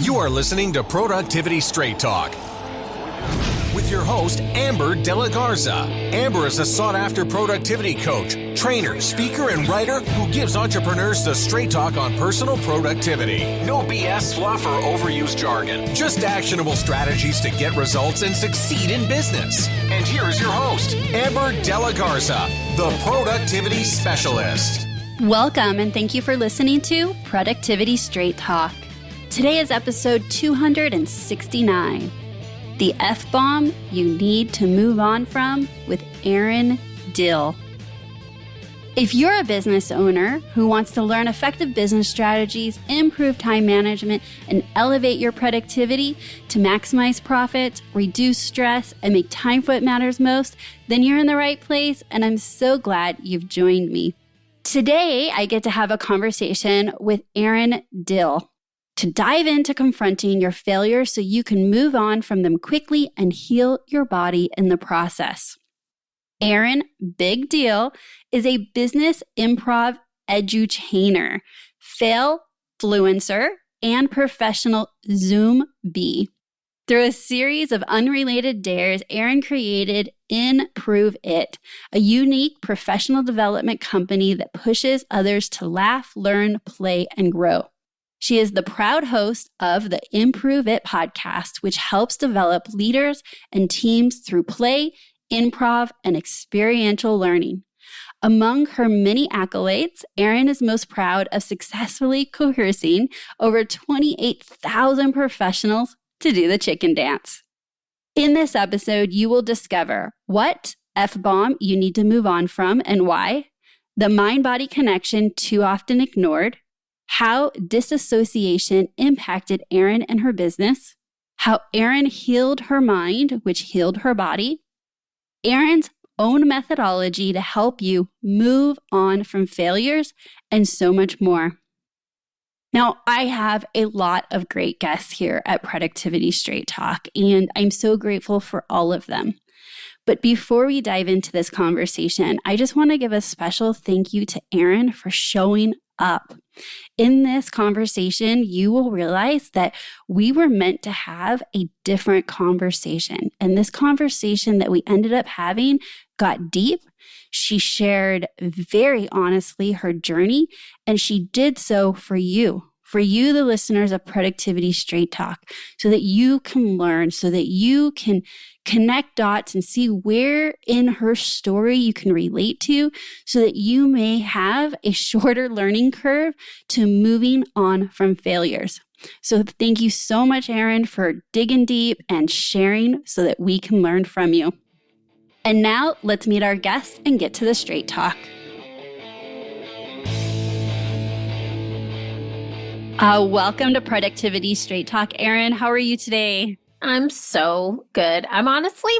You are listening to Productivity Straight Talk with your host, Amber De La Garza. Amber is a sought-after productivity coach, trainer, speaker, and writer who gives entrepreneurs the straight talk on personal productivity. No BS, fluff, or overused jargon. Just actionable strategies to get results and succeed in business. And here is your host, Amber De La Garza, the Productivity Specialist. Welcome, and thank you for listening to Productivity Straight Talk. Today is episode 269. The F-bomb you need to move on from with Erin Diehl. If you're a business owner who wants to learn effective business strategies, improve time management, and elevate your productivity to maximize profits, reduce stress, and make time what matters most, then you're in the right place, and I'm so glad you've joined me. Today, I get to have a conversation with Erin Diehl to dive into confronting your failures so you can move on from them quickly and heal your body in the process. Erin, big deal, is a business improv edutainer, Failfluencer, and Professional Zoombie. Through a series of unrelated dares, Erin created Improv It, a unique professional development company that pushes others to laugh, learn, play, and grow. She is the proud host of the Improv It podcast, which helps develop leaders and teams through play, improv, and experiential learning. Among her many accolades, Erin is most proud of successfully coercing over 28,000 professionals to do the chicken dance. In this episode, you will discover what F-bomb you need to move on from and why, the mind-body connection too often ignored, how dissociation impacted Erin and her business, how Erin healed her mind, which healed her body, Erin's own methodology to help you move on from failures, and so much more. Now, I have a lot of great guests here at Productivity Straight Talk, and I'm so grateful for all of them. But before we dive into this conversation, I just want to give a special thank you to Erin for showing up. In this conversation, you will realize that we were meant to have a different conversation. And this conversation that we ended up having got deep. She shared very honestly her journey, and she did so for you, the listeners of Productivity Straight Talk, so that you can learn, so that you can connect dots and see where in her story you can relate to, so that you may have a shorter learning curve to moving on from failures. So thank you so much, Erin, for digging deep and sharing so that we can learn from you. And now let's meet our guests and get to the straight talk. Welcome to Productivity Straight Talk. Erin, how are you today? I'm so good. I'm honestly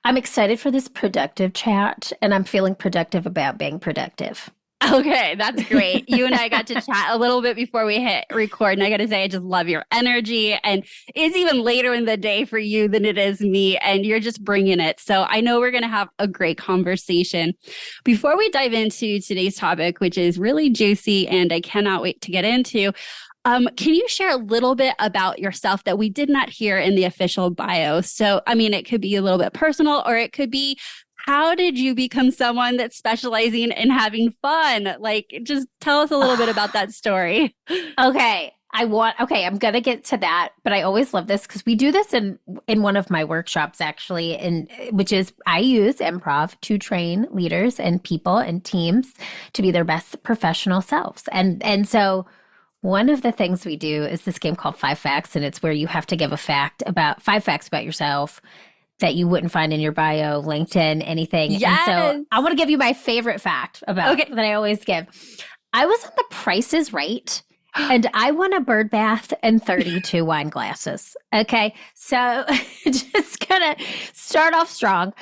I'm excited for this productive chat, and I'm feeling productive about being productive. Okay, that's great. You and I got to chat a little bit before we hit record, and I got to say, I just love your energy, and it's even later in the day for you than it is me, and you're just bringing it. So I know we're going to have a great conversation. Before we dive into today's topic, which is really juicy, and I cannot wait to get into, can you share a little bit about yourself that we did not hear in the official bio? So, I mean, it could be a little bit personal, or it could be, how did you become someone that's specializing in having fun? Like, just tell us a little bit about that story. Okay. I'm going to get to that, but I always love this because we do this in one of my workshops, actually, which is I use improv to train leaders and people and teams to be their best professional selves. And so one of the things we do is this game called 5 Facts, and it's where you have to give 5 facts about yourself that you wouldn't find in your bio, LinkedIn, anything. Yes. And so I want to give you my favorite fact that I always give. I was on The Price is Right, and I won a bird bath and 32 wine glasses. Okay, so just gonna start off strong.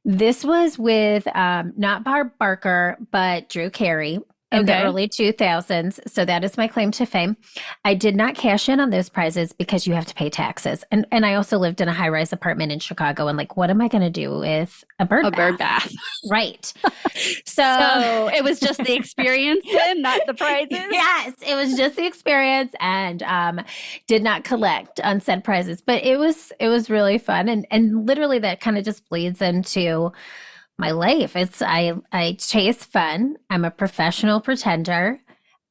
This was with not Barb Barker, but Drew Carey. in the early 2000s. So that is my claim to fame. I did not cash in on those prizes because you have to pay taxes. And I also lived in a high-rise apartment in Chicago. And like, what am I going to do with a bird bath? Bird bath. Right. So it was just the experience then, not the prizes? Yes, it was just the experience, and did not collect on said prizes. But it was really fun. And literally that kind of just bleeds into my life. I chase fun. I'm a professional pretender,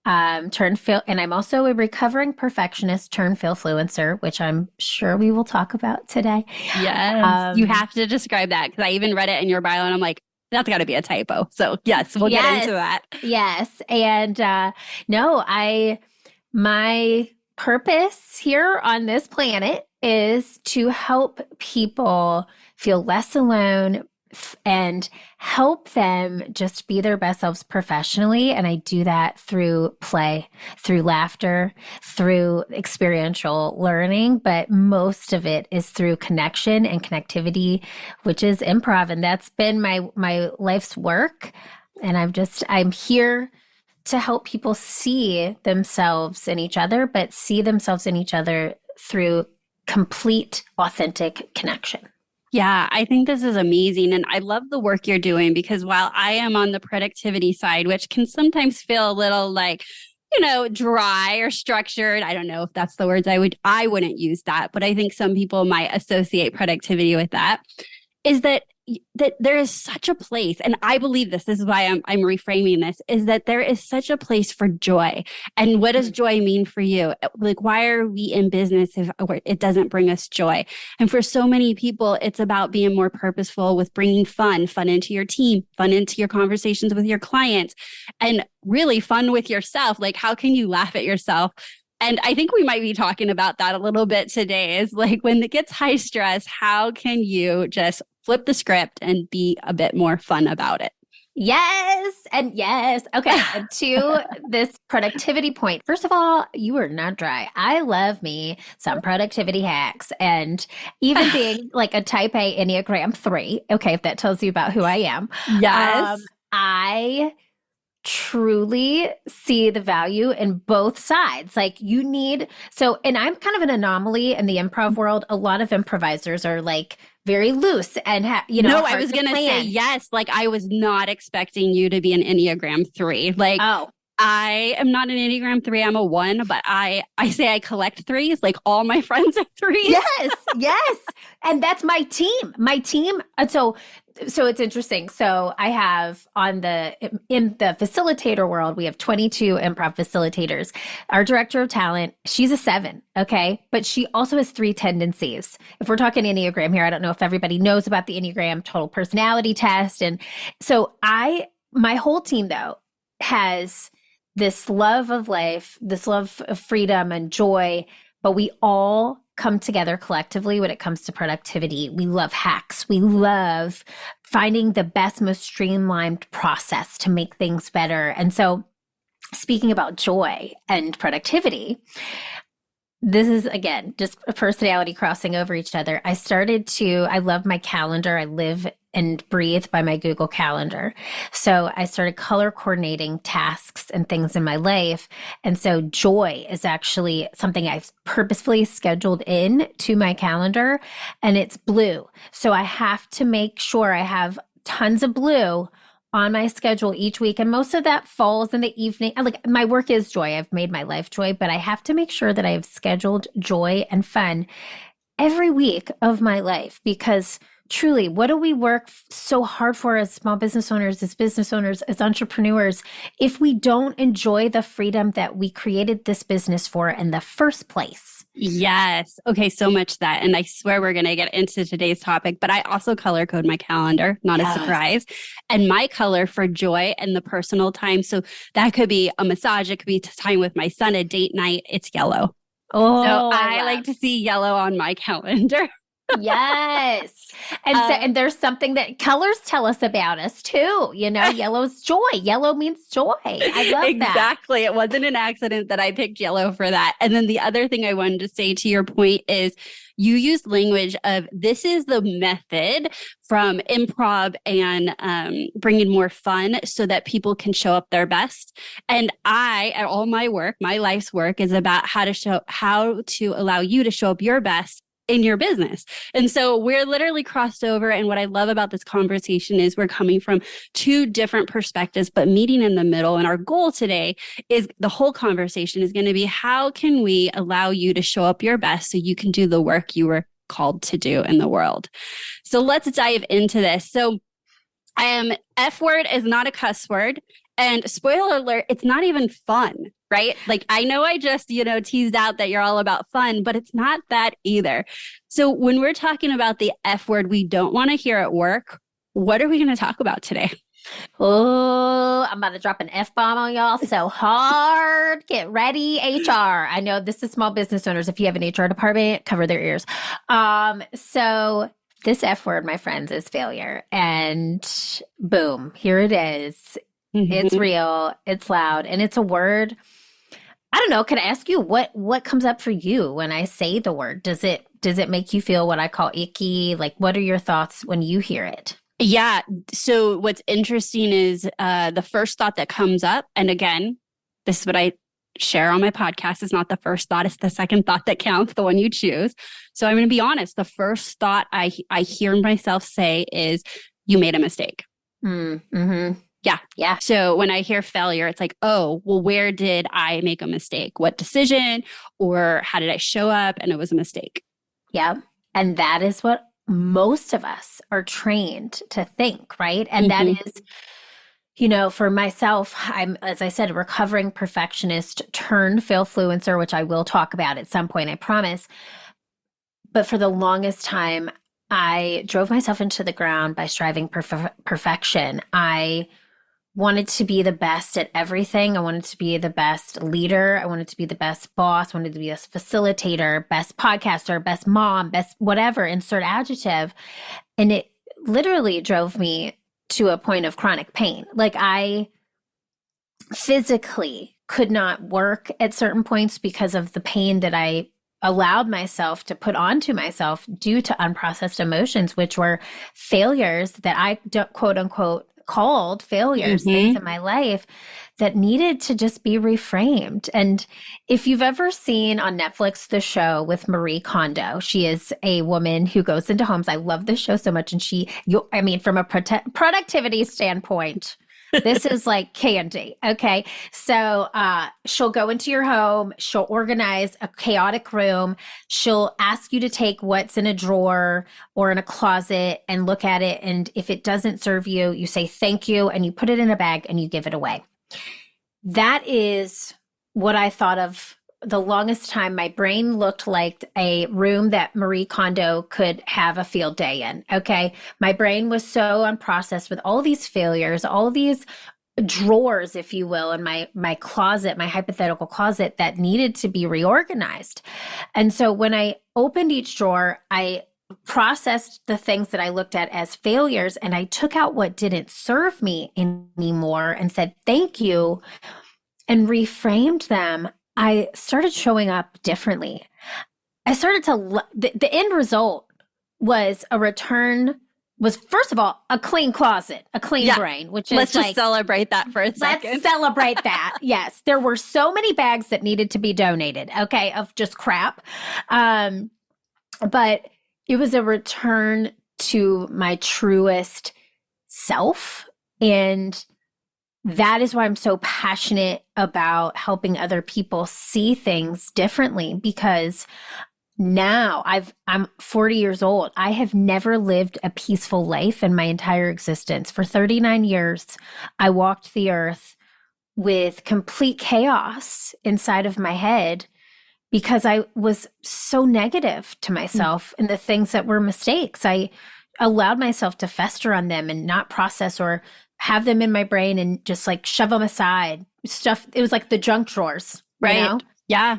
and I'm also a recovering perfectionist turned Failfluencer, which I'm sure we will talk about today. Yes. You have to describe that, because I even read it in your bio and I'm like, that's got to be a typo. So yes, we'll get into that. Yes. And my purpose here on this planet is to help people feel less alone and help them just be their best selves professionally. And I do that through play, through laughter, through experiential learning, but most of it is through connection and connectivity, which is improv. And that's been my life's work. And I'm here to help people see themselves in each other, but see themselves in each other through complete, authentic connection. Yeah, I think this is amazing. And I love the work you're doing, because while I am on the productivity side, which can sometimes feel a little like, dry or structured. I don't know if that's the words I wouldn't use that, but I think some people might associate productivity with that, is that there is such a place, and I believe this is why I'm reframing this, is that there is such a place for joy. And what does joy mean for you? Like, why are we in business if it doesn't bring us joy? And for so many people, it's about being more purposeful with bringing fun into your team, fun into your conversations with your clients, and really fun with yourself. Like, how can you laugh at yourself? And I think we might be talking about that a little bit today, is like, when it gets high stress, how can you just flip the script and be a bit more fun about it? Yes. And yes. Okay. And to this productivity point, first of all, you are not dry. I love me some productivity hacks, and even being like a type A Enneagram 3. Okay. If that tells you about who I am. Yes. I truly see the value in both sides. Like, and I'm kind of an anomaly in the improv world. A lot of improvisers are like very loose and No, I was going to say yes. Like, I was not expecting you to be an Enneagram 3. Like, I am not an Enneagram 3. I'm a 1, but I say I collect 3s. Like, all my friends are 3s. Yes. And that's my team. So it's interesting. So I have in the facilitator world, we have 22 improv facilitators. Our director of talent, she's a 7. Okay. But she also has 3 tendencies. If we're talking Enneagram here, I don't know if everybody knows about the Enneagram total personality test. And so my whole team though has this love of life, this love of freedom and joy, but we all come together collectively when it comes to productivity. We love hacks. We love finding the best, most streamlined process to make things better. And so, speaking about joy and productivity, this is, again, just a personality crossing over each other. I love my calendar. I live and breathe by my Google Calendar. So I started color coordinating tasks and things in my life. And so joy is actually something I've purposefully scheduled in to my calendar, and it's blue. So I have to make sure I have tons of blue on my schedule each week. And most of that falls in the evening. Like, my work is joy. I've made my life joy, but I have to make sure that I have scheduled joy and fun every week of my life, because truly, what do we work so hard for as small business owners, as entrepreneurs, if we don't enjoy the freedom that we created this business for in the first place? Yes. Okay. So much that. And I swear we're going to get into today's topic, but I also color code my calendar, not a surprise. And my color for joy and the personal time. So that could be a massage. It could be time with my son, a date night. It's yellow. Oh, so I like to see yellow on my calendar. Yes. And there's something that colors tell us about us too. Yellow's joy. Yellow means joy. I love that. Exactly. It wasn't an accident that I picked yellow for that. And then the other thing I wanted to say to your point is you used language of this is the method from improv and bringing more fun so that people can show up their best. And at all my work, my life's work is about how to allow you to show up your best in your business. And so we're literally crossed over. And what I love about this conversation is we're coming from two different perspectives, but meeting in the middle. And our goal today is the whole conversation is going to be how can we allow you to show up your best so you can do the work you were called to do in the world. So let's dive into this. So F word is not a cuss word. And spoiler alert, it's not even fun, right? Like I know I just, teased out that you're all about fun, but it's not that either. So when we're talking about the F word we don't want to hear at work, what are we going to talk about today? Oh, I'm about to drop an F-bomb on y'all so hard. Get ready, HR. I know this is small business owners. If you have an HR department, cover their ears. So this F word, my friends, is failure. And boom, here it is. Mm-hmm. It's real, it's loud, and it's a word. I don't know. Can I ask you what comes up for you when I say the word? Does it make you feel what I call icky? Like, what are your thoughts when you hear it? Yeah. So what's interesting is the first thought that comes up, and again, this is what I share on my podcast, is not the first thought, it's the second thought that counts, the one you choose. So I'm going to be honest. The first thought I hear myself say is, you made a mistake. Mm-hmm. Yeah. So when I hear failure, it's like, oh, well, where did I make a mistake? What decision or how did I show up? And it was a mistake. Yeah. And that is what most of us are trained to think, right? And that is, for myself, I'm, as I said, a recovering perfectionist turned Failfluencer, which I will talk about at some point, I promise. But for the longest time, I drove myself into the ground by striving perfection. I wanted to be the best at everything. I wanted to be the best leader. I wanted to be the best boss. I wanted to be the best facilitator, best podcaster, best mom, best whatever, insert adjective. And it literally drove me to a point of chronic pain. Like I physically could not work at certain points because of the pain that I allowed myself to put onto myself due to unprocessed emotions, which were failures that I quote unquote called failures, things in my life that needed to just be reframed. And if you've ever seen on Netflix the show with Marie Kondo, she is a woman who goes into homes. I love this show so much. And from a productivity standpoint, this is like candy. Okay. So she'll go into your home. She'll organize a chaotic room. She'll ask you to take what's in a drawer or in a closet and look at it. And if it doesn't serve you, you say thank you and you put it in a bag and you give it away. That is what I thought of the longest time. My brain looked like a room that Marie Kondo could have a field day in. Okay. My brain was so unprocessed with all these failures, all these drawers, if you will, in my closet, my hypothetical closet that needed to be reorganized. And so when I opened each drawer, I processed the things that I looked at as failures and I took out what didn't serve me anymore and said, thank you, and reframed them. I started showing up differently. I started to, the end result was first of all, a clean closet, a clean brain, which is let's just celebrate that for a second. Let's celebrate that. Yes. There were so many bags that needed to be donated. Okay. Of just crap. But it was a return to my truest self. And that is why I'm so passionate about helping other people see things differently, because now I'm 40 years old. I have never lived a peaceful life in my entire existence. For 39 years, I walked the earth with complete chaos inside of my head because I was so negative to myself and the things that were mistakes. I allowed myself to fester on them and not process or have them in my brain and just like shove them aside. Stuff, it was like the junk drawers, right? You know? Yeah.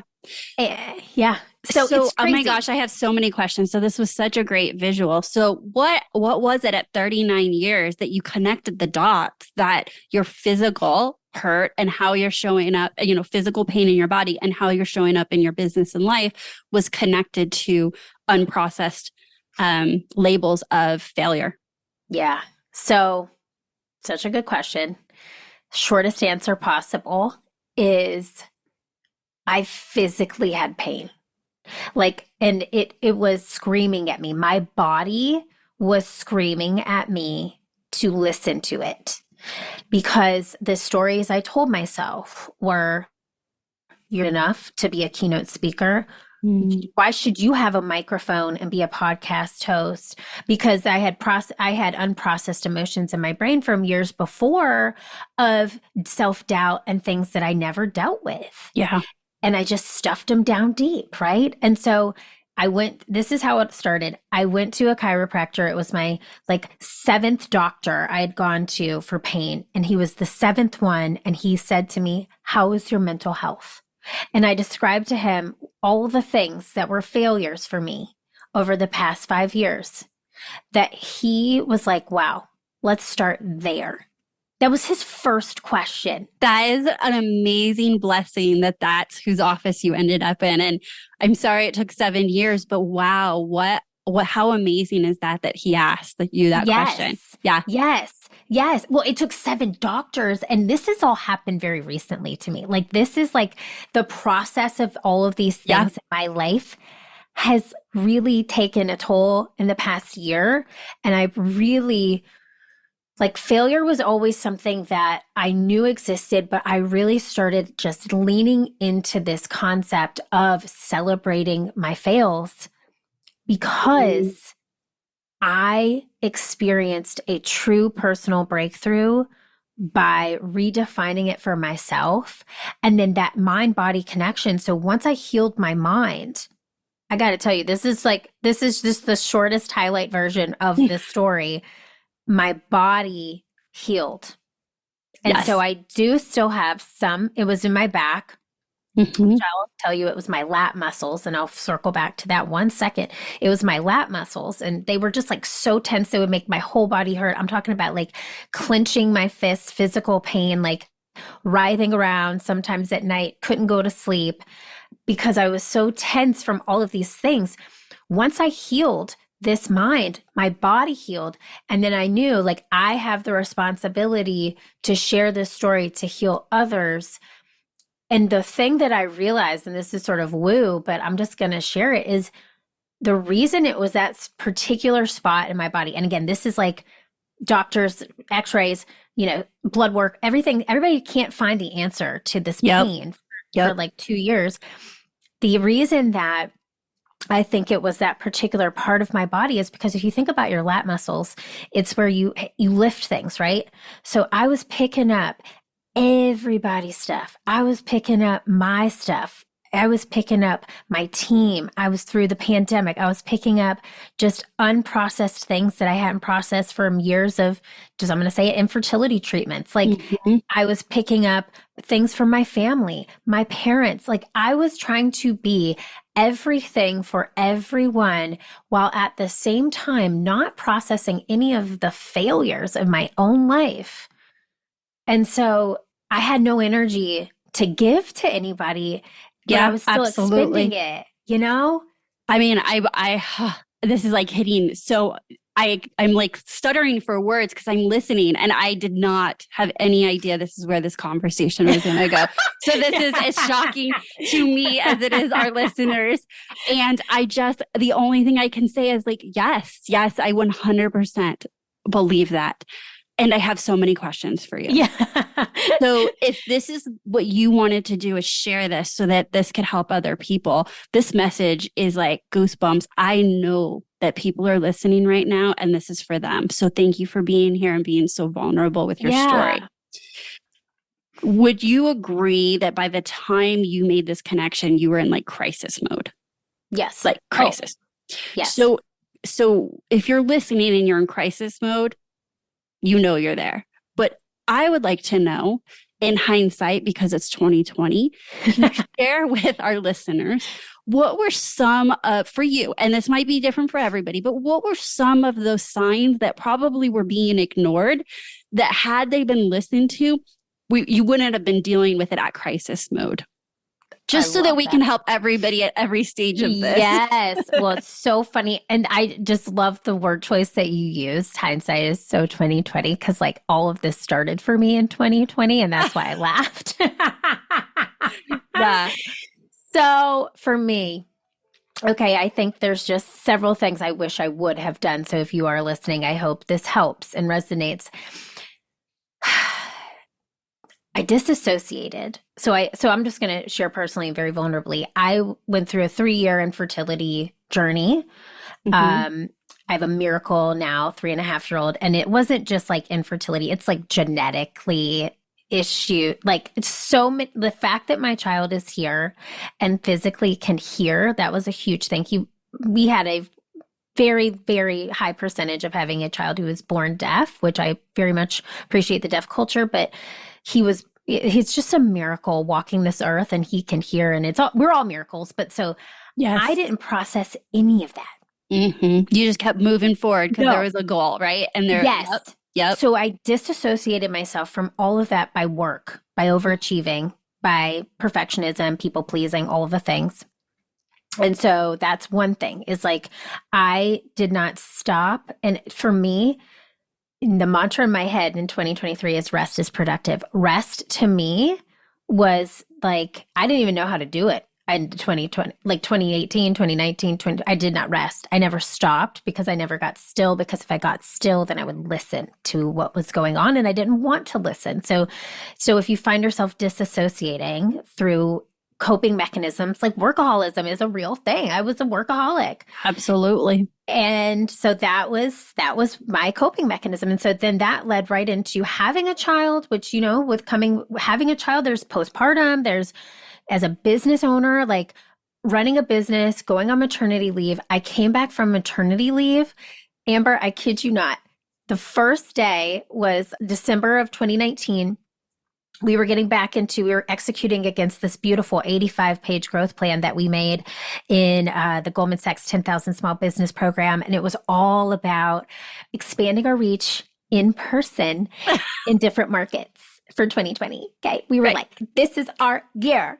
Yeah. So it's oh crazy. my gosh, I have so many questions. So this was such a great visual. So what was it at 39 years that you connected the dots that your physical hurt and how you're showing up, physical pain in your body and how you're showing up in your business and life was connected to unprocessed labels of failure? Yeah. So such a good question. Shortest answer possible is I physically had pain. And it was screaming at me. My body was screaming at me to listen to it because the stories I told myself were, you're enough to be a keynote speaker. Why should you have a microphone and be a podcast host? Because I had unprocessed emotions in my brain from years before of self-doubt and things that I never dealt with. Yeah. And I just stuffed them down deep, right? And so this is how it started. I went to a chiropractor. It was my seventh doctor I had gone to for pain. And he was the seventh one. And he said to me, "How is your mental health?" And I described to him all the things that were failures for me over the past 5 years that he was like, "Wow, let's start there." That was his first question. That is an amazing blessing that's whose office you ended up in. And I'm sorry it took 7 years, but wow, how amazing is that he asked you that question? Yeah. Yes. Well, it took 7 doctors, and this has all happened very recently to me. This is the process of all of these things in my life has really taken a toll in the past year. And I really failure was always something that I knew existed, but I really started just leaning into this concept of celebrating my fails because I experienced a true personal breakthrough by redefining it for myself. And then that mind-body connection. So once I healed my mind, I got to tell you, this is just the shortest highlight version of this story. My body healed. And so I do still have some, it was in my back, which I'll tell you, it was my lat muscles. And I'll circle back to that 1 second. It was my lat muscles and they were just so tense. They would make my whole body hurt. I'm talking about clenching my fists, physical pain, writhing around sometimes at night, couldn't go to sleep because I was so tense from all of these things. Once I healed this mind, my body healed. And then I knew I have the responsibility to share this story to heal others. And the thing that I realized, and this is sort of woo, but I'm just going to share it, is the reason it was that particular spot in my body. And again, this is doctors, x-rays, blood work, everything. Everybody can't find the answer to this pain for 2 years. The reason that I think it was that particular part of my body is because if you think about your lat muscles, it's where you lift things, right? So I was picking up everybody's stuff. I was picking up my stuff. I was picking up my team. I was through the pandemic. I was picking up just unprocessed things that I hadn't processed from years of I'm going to say it, infertility treatments. I was picking up things from my family, my parents. I was trying to be everything for everyone while at the same time not processing any of the failures of my own life. And so I had no energy to give to anybody. But I was still expending it, I mean, this is hitting. So I'm stuttering for words because I'm listening and I did not have any idea this is where this conversation was going to go. So this is as shocking to me as it is our listeners. And the only thing I can say is yes, I 100% believe that. And I have so many questions for you. Yeah. So if this is what you wanted to do is share this so that this could help other people, this message is goosebumps. I know that people are listening right now and this is for them. So thank you for being here and being so vulnerable with your story. Would you agree that by the time you made this connection, you were in crisis mode? Yes. Crisis. Oh. Yes. So if you're listening and you're in crisis mode, you're there. But I would like to know, in hindsight, because it's 2020, can you share with our listeners what were some of, for you, and this might be different for everybody, but what were some of those signs that probably were being ignored that had they been listened to, you wouldn't have been dealing with it at crisis mode? Just so that we can help everybody at every stage of this. Yes. Well, it's so funny. And I just love the word choice that you used. Hindsight is so 2020, because like all of this started for me in 2020. And that's why I laughed. Yeah. So for me, okay, I think there's just several things I wish I would have done. So if you are listening, I hope this helps and resonates. I disassociated. So I'm just going to share personally, very vulnerably. I went through a 3-year infertility journey. I have a miracle now, 3.5-year-old. And it wasn't just like infertility. It's like genetically issue. Like it's the fact that my child is here and physically can hear, that was a huge thing. We had a very, very high percentage of having a child who was born deaf, which I very much appreciate the deaf culture, but he's just a miracle walking this earth, and he can hear, and we're all miracles. But so yes. I didn't process any of that. You just kept moving forward because there was a goal, right? And yes. Yep. So I disassociated myself from all of that by work, by overachieving, by perfectionism, people pleasing, all of the things. And so that's one thing, is like, I did not stop. And for me, the mantra in my head in 2023 is rest is productive. Rest to me was like, I didn't even know how to do it in 2020, like 2018, 2019, I did not rest. I never stopped because I never got still, because if I got still, then I would listen to what was going on, and I didn't want to listen. So if you find yourself disassociating through coping mechanisms, like workaholism is a real thing. I was a workaholic. Absolutely. And so that was my coping mechanism. And so then that led right into having a child, which, having a child, there's postpartum, there's, as a business owner, like running a business, going on maternity leave. I came back from maternity leave. Amber, I kid you not. The first day was December of 2019. We were executing against this beautiful 85-page growth plan that we made in the Goldman Sachs 10,000 Small Business Program. And it was all about expanding our reach in person in different markets for 2020. Okay. We were like, this is our year.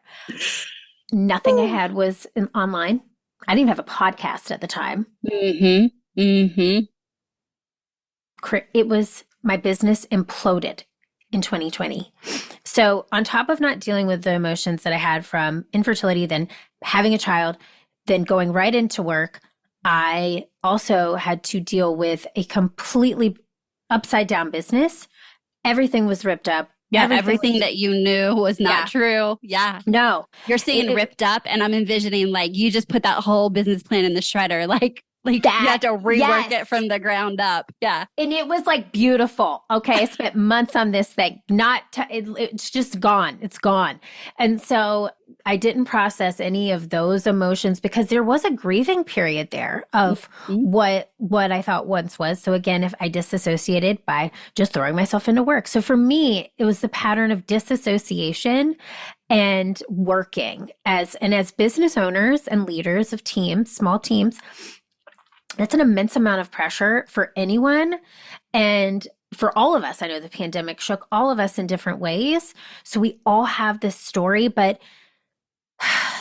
Nothing I had was online. I didn't even have a podcast at the time. It was, my business imploded in 2020. So on top of not dealing with the emotions that I had from infertility, then having a child, then going right into work, I also had to deal with a completely upside down business. Everything was ripped up. Yeah, everything that you knew was not true. Yeah. No. You're saying ripped up, and I'm envisioning like you just put that whole business plan in the shredder, like that, you had to rework it from the ground up. Yeah. And it was like beautiful. Okay. I spent months on this thing. It's just gone. It's gone. And so I didn't process any of those emotions because there was a grieving period there of what I thought once was. So again, if I disassociated by just throwing myself into work. So for me, it was the pattern of disassociation and working as business owners and leaders of teams, small teams. That's an immense amount of pressure for anyone. And for all of us, I know the pandemic shook all of us in different ways. So we all have this story, but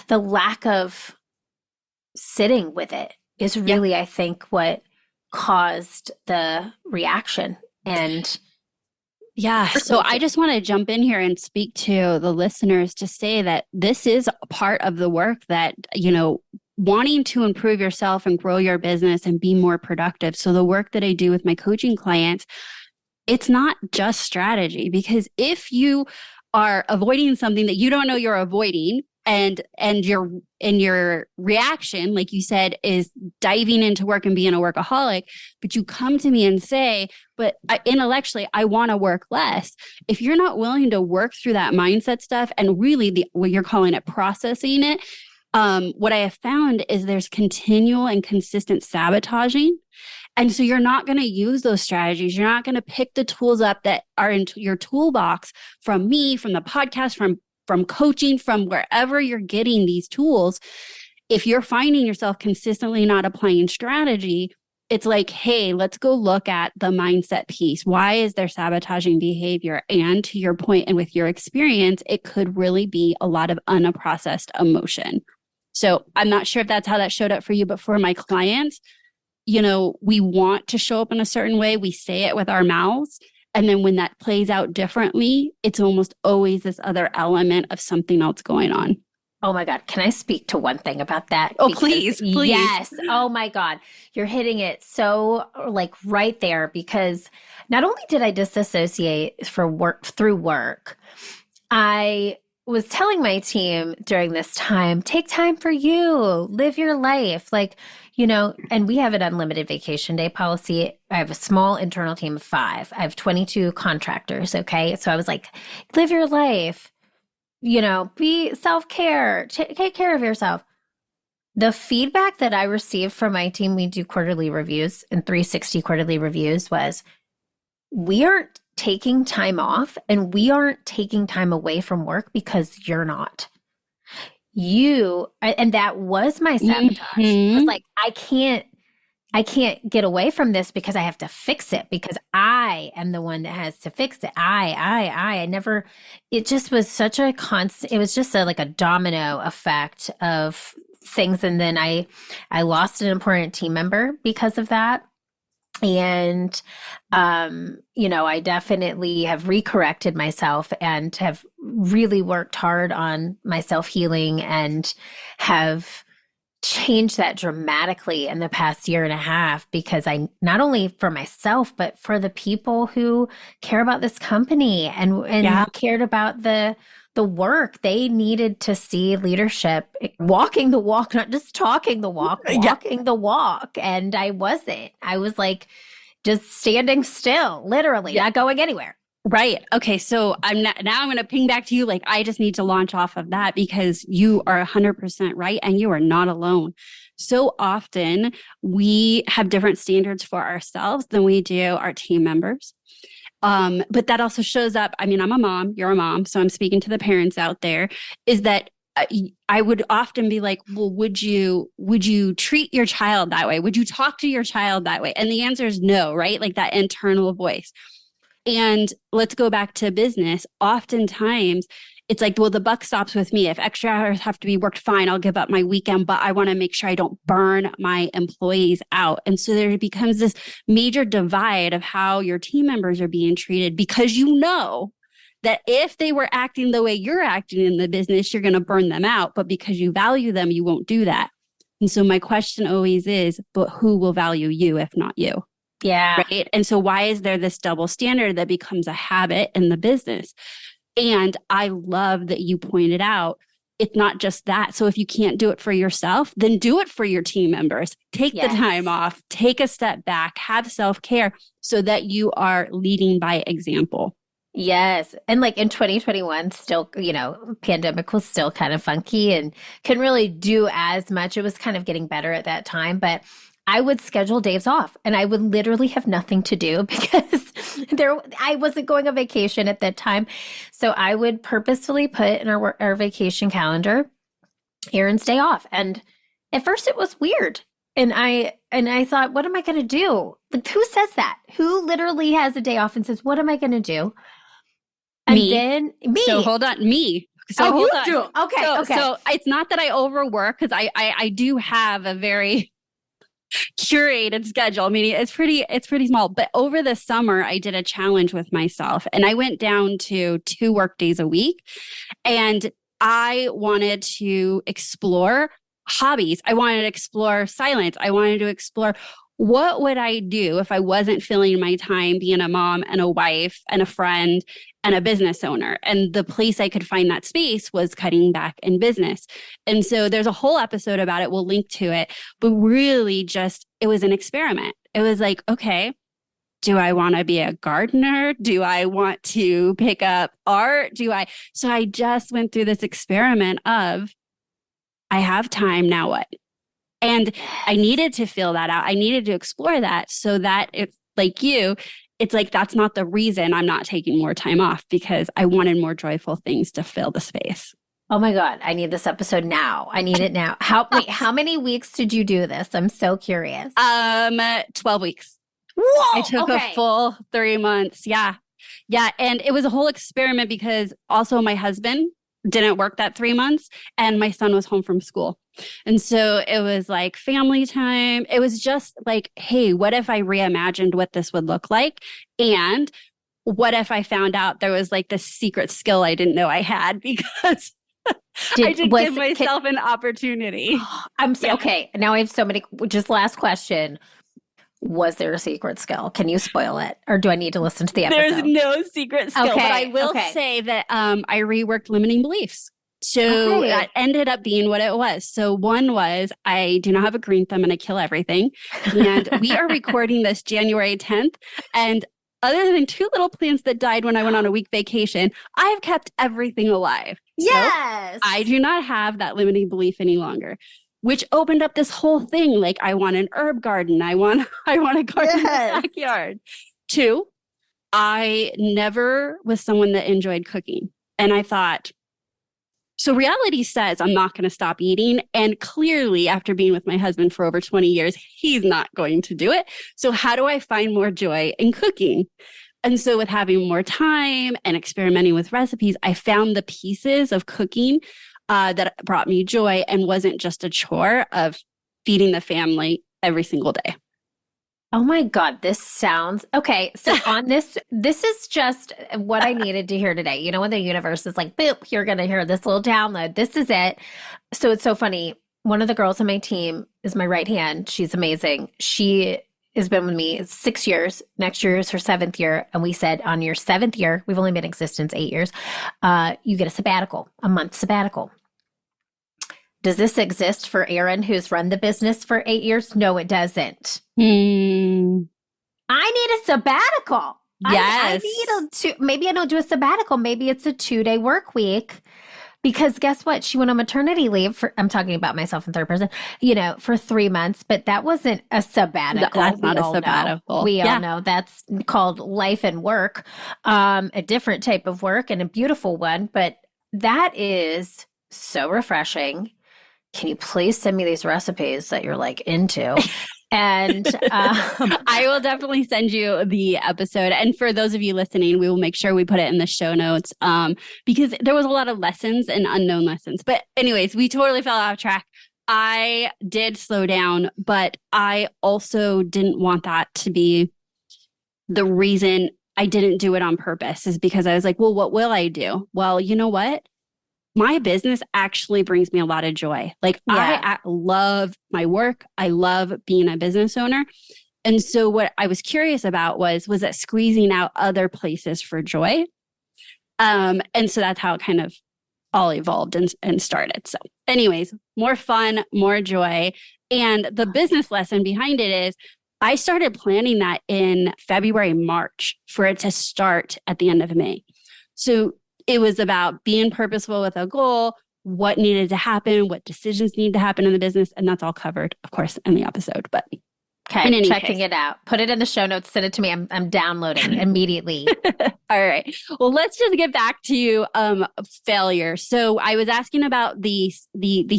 the lack of sitting with it is really, I think, what caused the reaction. And so I just want to jump in here and speak to the listeners to say that this is a part of the work that, wanting to improve yourself and grow your business and be more productive. So the work that I do with my coaching clients, it's not just strategy, because if you are avoiding something that you don't know you're avoiding, and your reaction, like you said, is diving into work and being a workaholic, but you come to me and say, but intellectually, I want to work less. If you're not willing to work through that mindset stuff and really what you're calling it, processing it, what I have found is there's continual and consistent sabotaging. And so you're not going to use those strategies. You're not going to pick the tools up that are in your toolbox from me, from the podcast, from coaching, from wherever you're getting these tools. If you're finding yourself consistently not applying strategy, it's like, hey, let's go look at the mindset piece. Why is there sabotaging behavior? And to your point, and with your experience, it could really be a lot of unprocessed emotion. So I'm not sure if that's how that showed up for you, but for my clients, we want to show up in a certain way. We say it with our mouths. And then when that plays out differently, it's almost always this other element of something else going on. Oh my God. Can I speak to one thing about that? Oh, please. Yes. Oh my God. You're hitting it so like right there, because not only did I disassociate through work, I was telling my team during this time, take time for you, live your life. And we have an unlimited vacation day policy. I have a small internal team of 5. I have 22 contractors. Okay. So I was like, live your life. Be self-care, take care of yourself. The feedback that I received from my team, we do quarterly reviews and 360 quarterly reviews, was we aren't taking time off and we aren't taking time away from work because you're not. And that was my sabotage. It was like, I can't get away from this because I have to fix it, because I am the one that has to fix it. It just was such a constant, it was just like a domino effect of things. And then I lost an important team member because of that. And, I definitely have recorrected myself and have really worked hard on my self-healing and have changed that dramatically in the past year and a half, because I, not only for myself, but for the people who care about this company and cared about the work. They needed to see leadership walking the walk, not just talking the walk, walking the walk. And I wasn't. I was like just standing still, literally, not going anywhere. Right. Okay. So I'm going to ping back to you. Like, I just need to launch off of that, because you are 100% right. And you are not alone. So often we have different standards for ourselves than we do our team members. But that also shows up. I mean, I'm a mom, you're a mom. So I'm speaking to the parents out there, is that I would often be like, well, would you treat your child that way? Would you talk to your child that way? And the answer is no, right? Like that internal voice. And let's go back to business. Oftentimes it's like, well, the buck stops with me. If extra hours have to be worked, fine, I'll give up my weekend, but I want to make sure I don't burn my employees out. And so there becomes this major divide of how your team members are being treated, because you know that if they were acting the way you're acting in the business, you're going to burn them out. But because you value them, you won't do that. And so my question always is, but who will value you if not you? Yeah. Right. And so why is there this double standard that becomes a habit in the business? And I love that you pointed out, it's not just that. So if you can't do it for yourself, then do it for your team members. Take the time off, take a step back, have self-care so that you are leading by example. Yes. And like in 2021, still, pandemic was still kind of funky and couldn't really do as much. It was kind of getting better at that time, but I would schedule days off and I would literally have nothing to do because I wasn't going on vacation at that time. So I would purposefully put in our vacation calendar, Erin's day off. And at first it was weird. And I thought, what am I going to do? Like, who says that? Who literally has a day off and says, what am I going to do? And then me. So hold on, me. So hold on. Do. Okay. So it's not that I overwork, because I do have a very curated schedule. Meaning it's pretty small. But over the summer, I did a challenge with myself, and I went down to 2 work days a week, and I wanted to explore hobbies. I wanted to explore silence. I wanted to explore, what would I do if I wasn't filling my time being a mom and a wife and a friend and a business owner? And the place I could find that space was cutting back in business. And so there's a whole episode about it. We'll link to it. But really it was an experiment. It was like, okay, do I want to be a gardener? Do I want to pick up art? So I just went through this experiment of, I have time, now what? And I needed to feel that out. I needed to explore that, so that it's like it's like, that's not the reason I'm not taking more time off, because I wanted more joyful things to fill the space. Oh my God, I need this episode now. I need it now. How many weeks did you do this? I'm so curious. 12 weeks. Whoa, I took a full 3 months. Yeah. Yeah. And it was a whole experiment because also my husband didn't work that 3 months and my son was home from school. And so it was like family time. It was just like, hey, what if I reimagined what this would look like? And what if I found out there was like this secret skill I didn't know I had because I did give myself an opportunity. Okay. Now I have so many. Just last question. Was there a secret skill? Can you spoil it? Or do I need to listen to the episode? There's no secret skill, but I will say that I reworked limiting beliefs. So that ended up being what it was. So one was, I do not have a green thumb and I kill everything. And we are recording this January 10th. And other than 2 little plants that died when I went on a week vacation, I've kept everything alive. Yes. So I do not have that limiting belief any longer, which opened up this whole thing. Like I want an herb garden. I want a garden in the backyard. 2, I never was someone that enjoyed cooking. And I thought, so reality says I'm not going to stop eating. And clearly, after being with my husband for over 20 years, he's not going to do it. So how do I find more joy in cooking? And so with having more time and experimenting with recipes, I found the pieces of cooking that brought me joy and wasn't just a chore of feeding the family every single day. Oh my God, this sounds okay. So on this is just what I needed to hear today. You know, when the universe is like, boop, you're going to hear this little download. This is it. So it's so funny. One of the girls on my team is my right hand. She's amazing. She has been with me 6 years. Next year is her 7th year. And we said on your 7th year, we've only been in existence 8 years, you get a sabbatical, a month sabbatical. Does this exist for Erin, who's run the business for 8 years? No, it doesn't. I need a sabbatical. Yes. Maybe I don't do a sabbatical. Maybe it's a 2-day work week. Because guess what? She went on maternity leave I'm talking about myself in third person, for 3 months, but that wasn't a sabbatical. That's not a sabbatical. We all know that's called life and work, a different type of work and a beautiful one. But that is so refreshing. Can you please send me these recipes that you're like into? And I will definitely send you the episode. And for those of you listening, we will make sure we put it in the show notes because there was a lot of lessons and unknown lessons. But anyways, we totally fell off track. I did slow down, but I also didn't want that to be the reason I didn't do it on purpose, is because I was like, well, what will I do? Well, you know what? My business actually brings me a lot of joy. Like I love my work. I love being a business owner. And so what I was curious about was that squeezing out other places for joy. And so that's how it kind of all evolved and started. So anyways, more fun, more joy. And the business lesson behind it is I started planning that in February, March for it to start at the end of May. So it was about being purposeful with a goal, what needed to happen, what decisions need to happen in the business. And that's all covered, of course, in the episode. But okay, checking it out. Put it in the show notes. Send it to me. I'm downloading immediately. All right. Well, let's just get back to failure. So I was asking about the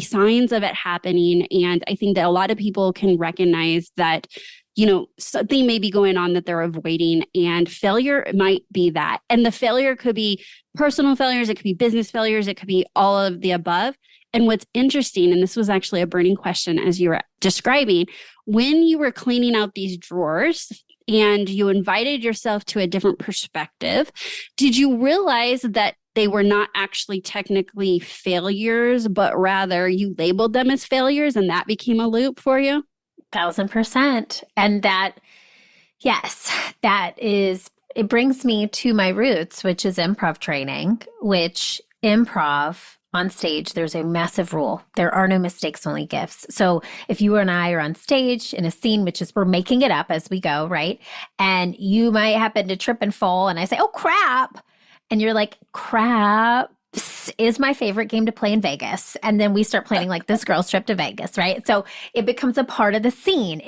signs of it happening. And I think that a lot of people can recognize that something may be going on that they're avoiding, and failure might be that. And the failure could be personal failures. It could be business failures. It could be all of the above. And what's interesting, and this was actually a burning question as you were describing, when you were cleaning out these drawers and you invited yourself to a different perspective, did you realize that they were not actually technically failures, but rather you labeled them as failures, and that became a loop for you? 1000%. And that, yes, it brings me to my roots, which is improv training, which improv on stage, there's a massive rule. There are no mistakes, only gifts. So if you and I are on stage in a scene, which is we're making it up as we go, right? And you might happen to trip and fall, and I say, oh, crap. And you're like, crap is my favorite game to play in Vegas. And then we start planning like this girl's trip to Vegas, right? So it becomes a part of the scene.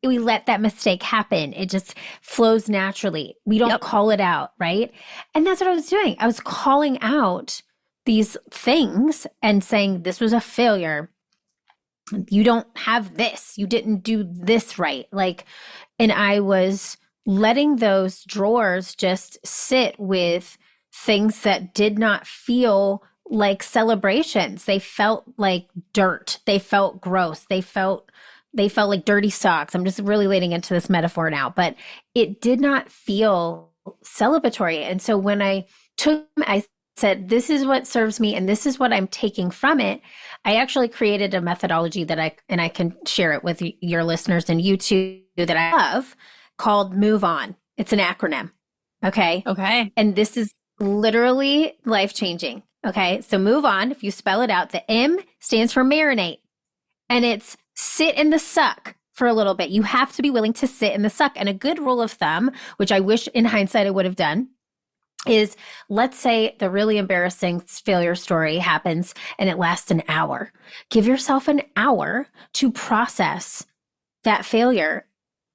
We let that mistake happen. It just flows naturally. We don't call it out, right? And that's what I was doing. I was calling out these things and saying, this was a failure. You don't have this. You didn't do this right. And I was letting those drawers just sit with things that did not feel like celebrations. They felt like dirt. They felt gross. They felt like dirty socks. I'm just really leading into this metaphor now, but it did not feel celebratory. And so when I said, this is what serves me and this is what I'm taking from it, I actually created a methodology that I can share it with your listeners and you too, that I love, called Move On. It's an acronym. Okay. Okay. And this is literally life-changing. Okay. So Move On, if you spell it out, the M stands for marinate, and it's sit in the suck for a little bit. You have to be willing to sit in the suck. And a good rule of thumb, which I wish in hindsight I would have done, is, let's say the really embarrassing failure story happens and it lasts an hour. Give yourself an hour to process that failure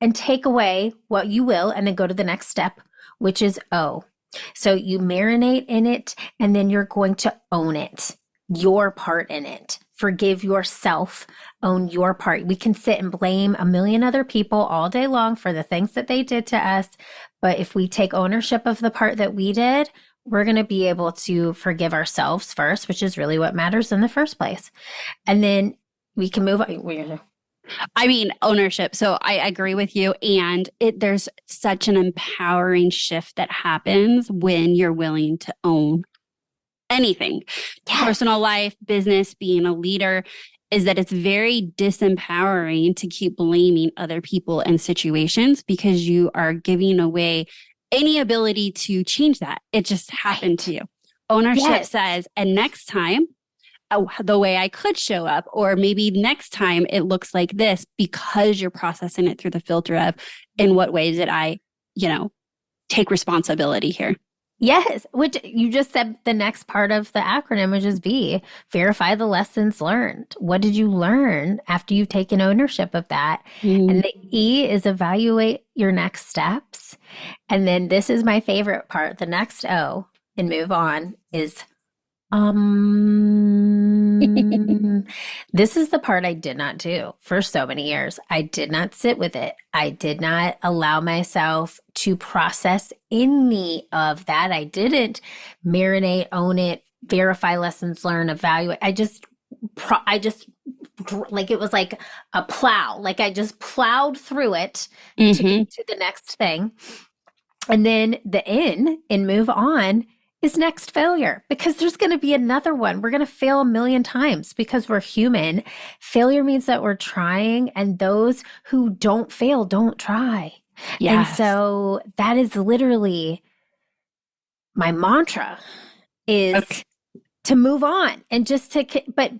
and take away what you will, and then go to the next step, which is O. So you marinate in it, and then you're going to own it, your part in it. Forgive yourself, own your part. We can sit and blame a million other people all day long for the things that they did to us. But if we take ownership of the part that we did, we're going to be able to forgive ourselves first, which is really what matters in the first place. And then we can move on. I mean, ownership. So I agree with you. And there's such an empowering shift that happens when you're willing to own anything. Yes. Personal life, business, being a leader, is that it's very disempowering to keep blaming other people and situations, because you are giving away any ability to change that. It just happened to you. Ownership says, and next time, the way I could show up, or maybe next time it looks like this, because you're processing it through the filter of, in what ways did I, take responsibility here? Yes, which you just said the next part of the acronym, which is V, verify the lessons learned. What did you learn after you've taken ownership of that? Mm-hmm. And the E is evaluate your next steps. And then this is my favorite part. The next O in Move On is this is the part I did not do for so many years. I did not sit with it. I did not allow myself to process any of that. I didn't marinate, own it, verify lessons learned, evaluate. I just like, it was like a plow. Like I just plowed through it to get to the next thing. And then the N in Move On is next failure, because there's going to be another one. We're going to fail a million times because we're human. Failure means that we're trying, and those who don't fail don't try. Yes. And so that is literally my mantra, is to move on and just to, but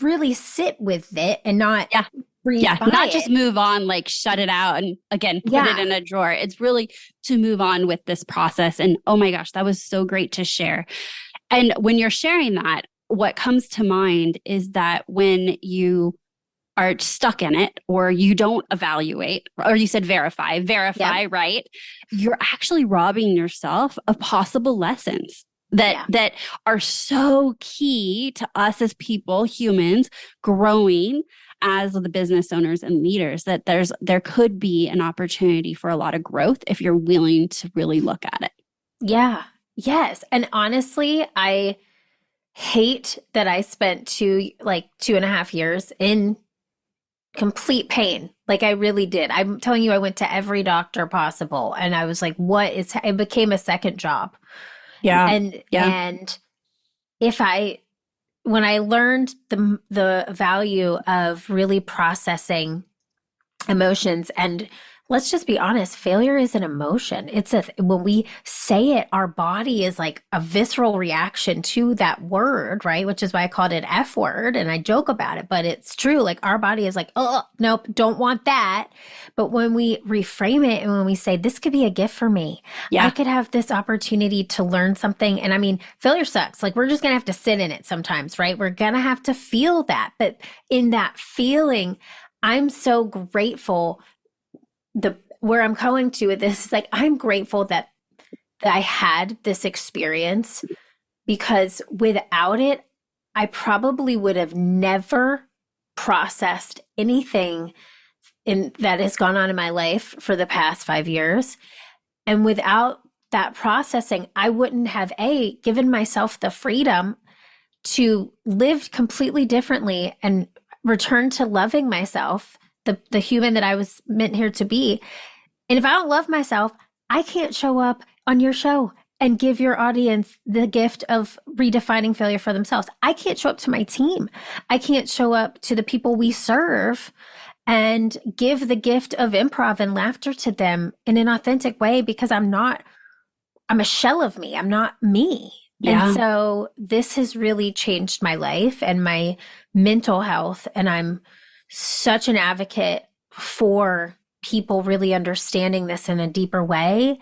really sit with it and not not just move on, like shut it out and again, put it in a drawer. It's really to move on with this process. And oh my gosh, that was so great to share. And when you're sharing that, what comes to mind is that when you are stuck in it, or you don't evaluate, or you said verify, right? You're actually robbing yourself of possible lessons that are so key to us as people, humans, growing as the business owners and leaders, that there could be an opportunity for a lot of growth if you're willing to really look at it. Yeah. Yes. And honestly, I hate that I spent 2.5 years in complete pain. Like I really did. I'm telling you, I went to every doctor possible, and I was like, it became a second job. Yeah. And when I learned the value of really processing emotions, and let's just be honest, failure is an emotion. When we say it, our body is like a visceral reaction to that word, right? Which is why I called it F word, and I joke about it, but it's true. Like our body is like, oh, nope, don't want that. But when we reframe it and when we say, this could be a gift for me, I could have this opportunity to learn something. And I mean, failure sucks. Like we're just going to have to sit in it sometimes, right? We're going to have to feel that. But in that feeling, I'm so grateful. Where I'm going to with this is like, I'm grateful that I had this experience because without it, I probably would have never processed anything that has gone on in my life for the past 5 years. And without that processing, I wouldn't have given myself the freedom to live completely differently and return to loving myself, the human that I was meant here to be. And if I don't love myself, I can't show up on your show and give your audience the gift of redefining failure for themselves. I can't show up to my team. I can't show up to the people we serve and give the gift of improv and laughter to them in an authentic way, because I'm a shell of me. I'm not me. Yeah. And so this has really changed my life and my mental health. And I'm such an advocate for people really understanding this in a deeper way.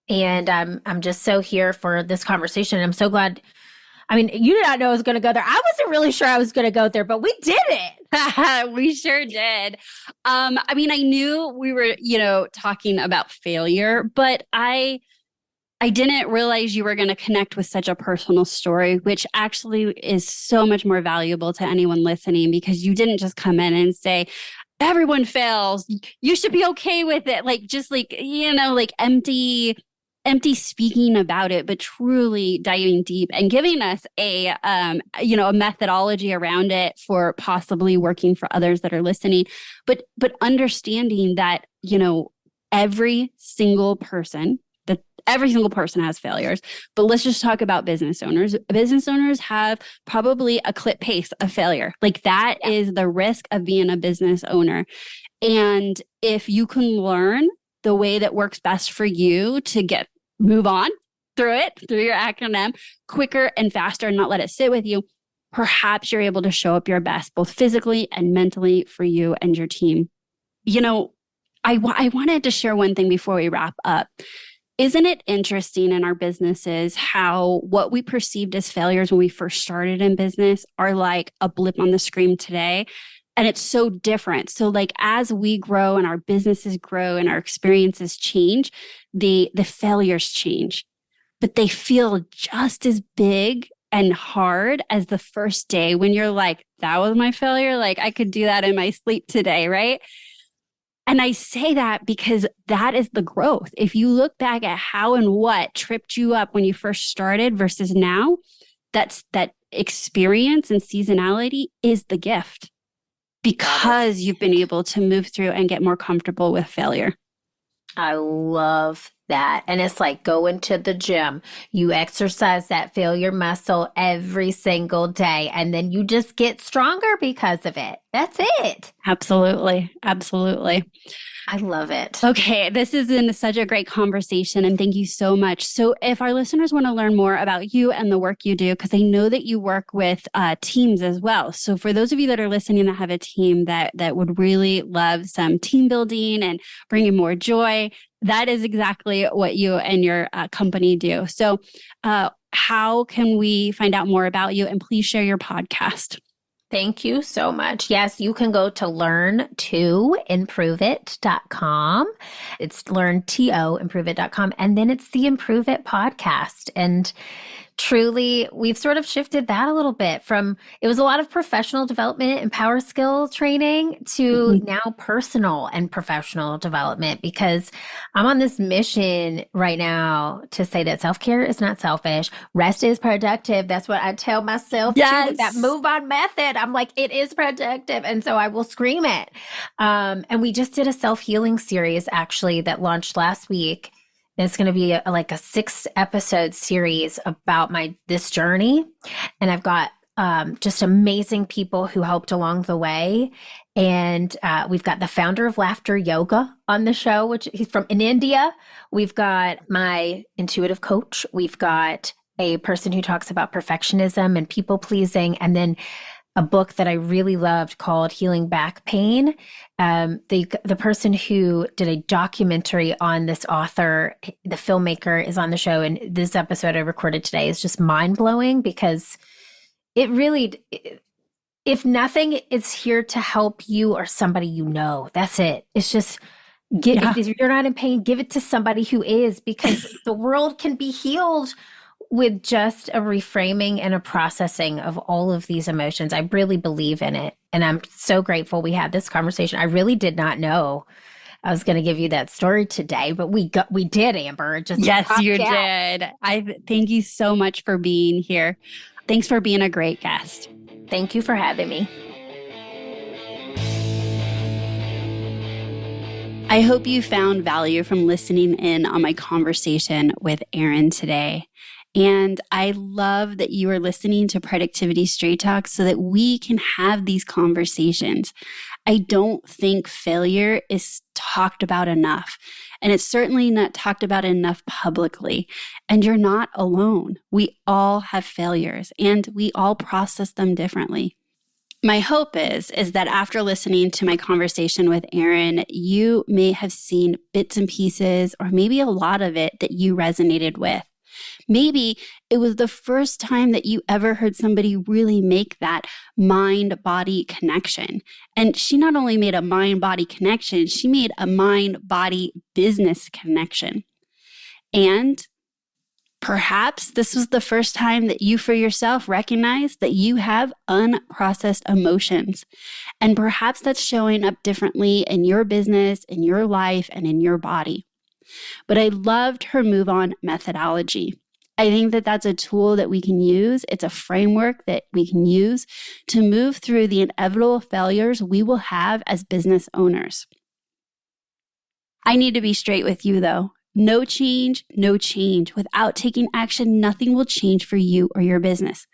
And I'm just so here for this conversation. I'm so glad. I mean, you did not know I was going to go there. I wasn't really sure I was going to go there, but we did it. We sure did. I mean, I knew we were, talking about failure, but I didn't realize you were going to connect with such a personal story, which actually is so much more valuable to anyone listening, because you didn't just come in and say, everyone fails, you should be okay with it. Like empty speaking about it, but truly diving deep and giving us a methodology around it for possibly working for others that are listening, but understanding that, every single person has failures. But let's just talk about business owners. Business owners have probably a clip pace of failure. Like that is the risk of being a business owner. And if you can learn the way that works best for you to move on through your acronym quicker and faster and not let it sit with you, perhaps you're able to show up your best, both physically and mentally, for you and your team. I wanted to share one thing before we wrap up. Isn't it interesting in our businesses how what we perceived as failures when we first started in business are like a blip on the screen today? And it's so different. So like as we grow and our businesses grow and our experiences change, the failures change, but they feel just as big and hard as the first day when you're like, that was my failure. Like I could do that in my sleep today, right? And I say that because that is the growth. If you look back at how and what tripped you up when you first started versus now, that experience and seasonality is the gift, because you've been able to move through and get more comfortable with failure. I love that. And it's like going to the gym. You exercise that failure muscle every single day, and then you just get stronger because of it. That's it. Absolutely. Absolutely. I love it. Okay, this has been such a great conversation, and thank you so much. So if our listeners want to learn more about you and the work you do, because I know that you work with teams as well. So for those of you that are listening that have a team that would really love some team building and bringing more joy, that is exactly what you and your company do. So how can we find out more about you? And please share your podcast. Thank you so much. Yes, you can go to learn2improveit.com. It's learn2improveit.com. And then it's the Improve It podcast. And truly, we've sort of shifted that a little bit from, it was a lot of professional development and power skill training to now personal and professional development, because I'm on this mission right now to say that self-care is not selfish. Rest is productive. That's what I tell myself too, with that move on method. I'm like, it is productive. And so I will scream it. And we just did a self-healing series actually that launched last week. It's going to be a 6-episode series about this journey. And I've got just amazing people who helped along the way. And we've got the founder of Laughter Yoga on the show, which he's from in India. We've got my intuitive coach. We've got a person who talks about perfectionism and people pleasing. And then a book that I really loved called Healing Back Pain. The person who did a documentary on this author, the filmmaker, is on the show. And this episode I recorded today is just mind-blowing, because it really, if nothing, it's here to help you or somebody you know. That's it. It's just, if you're not in pain, give it to somebody who is, because the world can be healed with just a reframing and a processing of all of these emotions. I really believe in it. And I'm so grateful we had this conversation. I really did not know I was going to give you that story today, but we did, Amber. It just yes, you popped out. did. I thank you so much for being here. Thanks for being a great guest. Thank you for having me. I hope you found value from listening in on my conversation with Erin today. And I love that you are listening to Productivity Straight Talk so that we can have these conversations. I don't think failure is talked about enough, and it's certainly not talked about enough publicly. And you're not alone. We all have failures, and we all process them differently. My hope is that after listening to my conversation with Erin, you may have seen bits and pieces, or maybe a lot of it that you resonated with. Maybe it was the first time that you ever heard somebody really make that mind-body connection. And she not only made a mind-body connection, she made a mind-body business connection. And perhaps this was the first time that you for yourself recognized that you have unprocessed emotions. And perhaps that's showing up differently in your business, in your life, and in your body. But I loved her move on methodology. I think that that's a tool that we can use. It's a framework that we can use to move through the inevitable failures we will have as business owners. I need to be straight with you though. No change, no change. Without taking action, nothing will change for you or your business.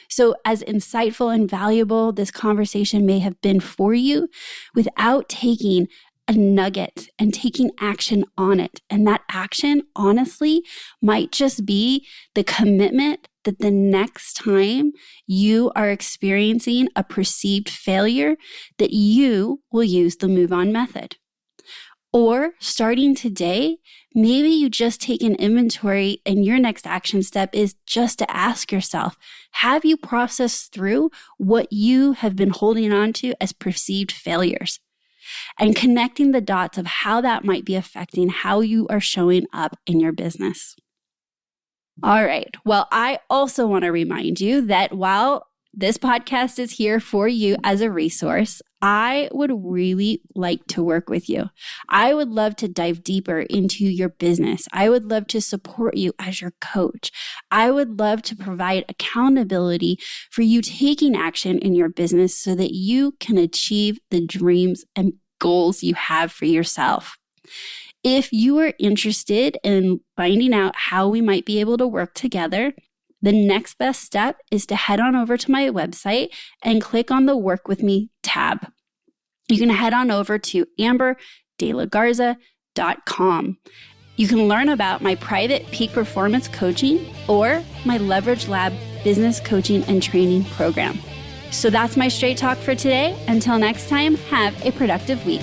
So as insightful and valuable this conversation may have been for you, without taking a nugget and taking action on it. And that action, honestly, might just be the commitment that the next time you are experiencing a perceived failure, that you will use the move on method. Or starting today, maybe you just take an inventory and your next action step is just to ask yourself, have you processed through what you have been holding on to as perceived failures? And connecting the dots of how that might be affecting how you are showing up in your business. All right. Well, I also want to remind you that while this podcast is here for you as a resource, I would really like to work with you. I would love to dive deeper into your business. I would love to support you as your coach. I would love to provide accountability for you taking action in your business so that you can achieve the dreams and goals you have for yourself. If you are interested in finding out how we might be able to work together, the next best step is to head on over to my website and click on the Work With Me tab. You can head on over to amberdelagarza.com. You can learn about my private peak performance coaching or my Leverage Lab business coaching and training program. So that's my straight talk for today. Until next time, have a productive week.